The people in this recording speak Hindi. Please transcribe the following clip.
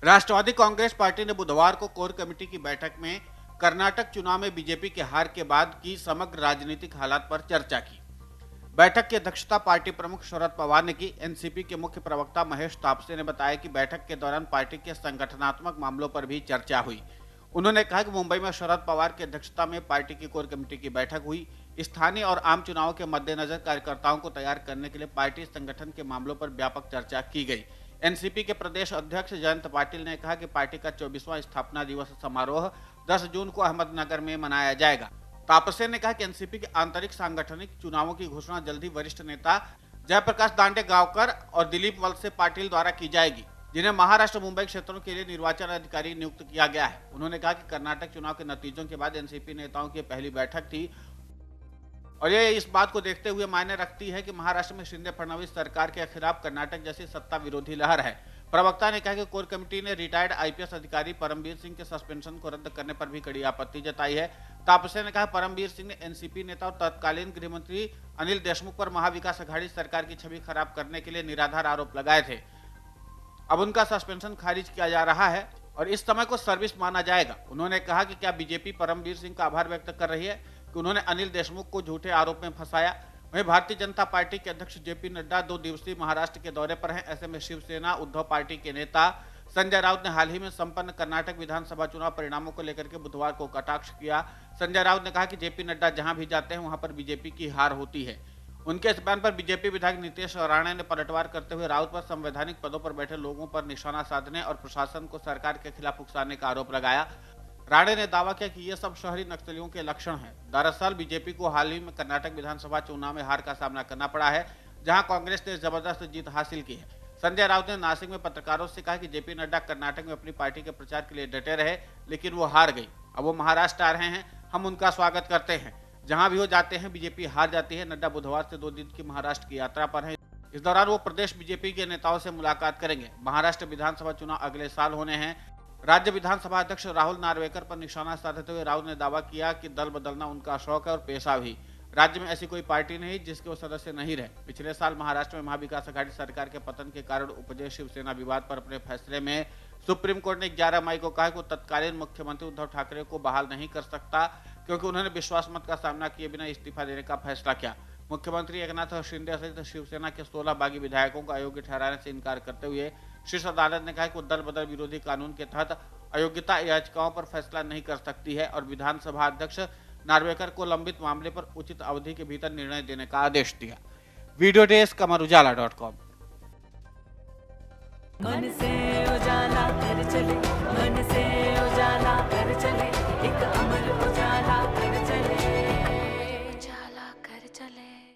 राष्ट्रवादी कांग्रेस पार्टी ने बुधवार को कोर कमेटी की बैठक में कर्नाटक चुनाव में बीजेपी के हार के बाद की समग्र राजनीतिक हालात पर चर्चा की। बैठक की अध्यक्षता पार्टी प्रमुख शरद पवार ने की। एनसीपी के मुख्य प्रवक्ता महेश तापसे ने बताया कि बैठक के दौरान पार्टी के संगठनात्मक मामलों पर भी चर्चा हुई। उन्होंने कहा कि मुंबई में शरद पवार की अध्यक्षता में पार्टी की कोर कमेटी की बैठक हुई। स्थानीय और आम चुनावों के मद्देनजर कार्यकर्ताओं को तैयार करने के लिए पार्टी संगठन के मामलों पर व्यापक चर्चा की गई। एनसीपी के प्रदेश अध्यक्ष जयंत पाटिल ने कहा कि पार्टी का 24वां स्थापना दिवस समारोह 10 जून को अहमदनगर में मनाया जाएगा। तापसे ने कहा कि एनसीपी के आंतरिक सांगठनिक चुनावों की घोषणा जल्द ही वरिष्ठ नेता जयप्रकाश दांडेगावकर और दिलीप वलसे पाटिल द्वारा की जाएगी, जिन्हें महाराष्ट्र मुंबई क्षेत्रों के लिए निर्वाचन अधिकारी नियुक्त किया गया है। उन्होंने कहा कि कर्नाटक चुनाव के नतीजों के बाद एनसीपी नेताओं की पहली बैठक थी और ये इस बात को देखते हुए मायने रखती है कि महाराष्ट्र में शिंदे फडणवीस सरकार के खिलाफ कर्नाटक जैसी सत्ता विरोधी लहर है। प्रवक्ता ने कहा कि कोर कमेटी ने रिटायर्ड आईपीएस अधिकारी परमबीर सिंह के सस्पेंशन को रद्द करने पर भी कड़ी आपत्ति जताई है। तापसे ने कहा परमबीर सिंह ने एनसीपी नेता और तत्कालीन गृह मंत्री अनिल देशमुख पर महाविकास अघाड़ी सरकार की छवि खराब करने के लिए निराधार आरोप लगाए थे। अब उनका सस्पेंशन खारिज किया जा रहा है और इस समय को सर्विस माना जाएगा। उन्होंने कहा कि क्या बीजेपी परमबीर सिंह का आभार व्यक्त कर रही है कि उन्होंने अनिल देशमुख को झूठे आरोप में फंसाया। वहीं भारतीय जनता पार्टी के अध्यक्ष जेपी नड्डा 2 दिवसीय महाराष्ट्र के दौरे पर हैं। ऐसे में शिवसेना उद्धव पार्टी के नेता संजय राउत ने हाल ही में संपन्न कर्नाटक विधानसभा चुनाव परिणामों को लेकर के बुधवार को कटाक्ष किया। संजय राउत ने कहा कि जेपी नड्डा जहां भी जाते हैं वहां पर बीजेपी की हार होती है। उनके इस बयान पर बीजेपी विधायक नीतीश राणे ने पलटवार करते हुए राउत पर संवैधानिक पदों पर बैठे लोगों पर निशाना साधने और प्रशासन को सरकार के खिलाफ उकसाने का आरोप लगाया। राणे ने दावा किया कि ये सब शहरी नक्सलियों के लक्षण हैं। दरअसल बीजेपी को हाल ही में कर्नाटक विधानसभा चुनाव में हार का सामना करना पड़ा है, जहां कांग्रेस ने जबरदस्त जीत हासिल की है। संजय राउत ने नासिक में पत्रकारों से कहा कि जेपी नड्डा कर्नाटक में अपनी पार्टी के प्रचार के लिए डटे रहे, लेकिन वो हार गई। अब वो महाराष्ट्र आ रहे हैं, हम उनका स्वागत करते हैं। जहां भी वो जाते हैं बीजेपी हार जाती है। नड्डा बुधवार से 2 दिन की महाराष्ट्र की यात्रा पर हैं। इस दौरान वो प्रदेश बीजेपी के नेताओं से मुलाकात करेंगे। महाराष्ट्र विधानसभा चुनाव अगले साल होने हैं। राज्य विधानसभा अध्यक्ष राहुल नार्वेकर पर निशाना साधते हुए राउत ने दावा किया कि दल बदलना उनका शौक है और पेशा भी। राज्य में ऐसी कोई पार्टी नहीं जिसके वो सदस्य नहीं रहे। पिछले साल महाराष्ट्र में महाविकास अघाड़ी सरकार के पतन के कारण उपजे शिवसेना विवाद पर अपने फैसले में सुप्रीम कोर्ट ने 11 मई को कहा कि वो तत्कालीन मुख्यमंत्री उद्धव ठाकरे को बहाल नहीं कर सकता, क्योंकि उन्होंने विश्वास मत का सामना किए बिना इस्तीफा देने का फैसला किया। मुख्यमंत्री एकनाथ शिंदे सहित शिवसेना के 16 बागी विधायकों को अयोग्य ठहराने से इनकार करते हुए शीर्ष अदालत ने कहा कि वो दल बदल विरोधी कानून के तहत अयोग्यता याचिकाओं पर फैसला नहीं कर सकती है और विधानसभा अध्यक्ष नार्वेकर को लंबित मामले पर उचित अवधि के भीतर निर्णय देने का आदेश दिया। वीडियो डेस्क अमरउजाला.com। मन से उजाला कर चले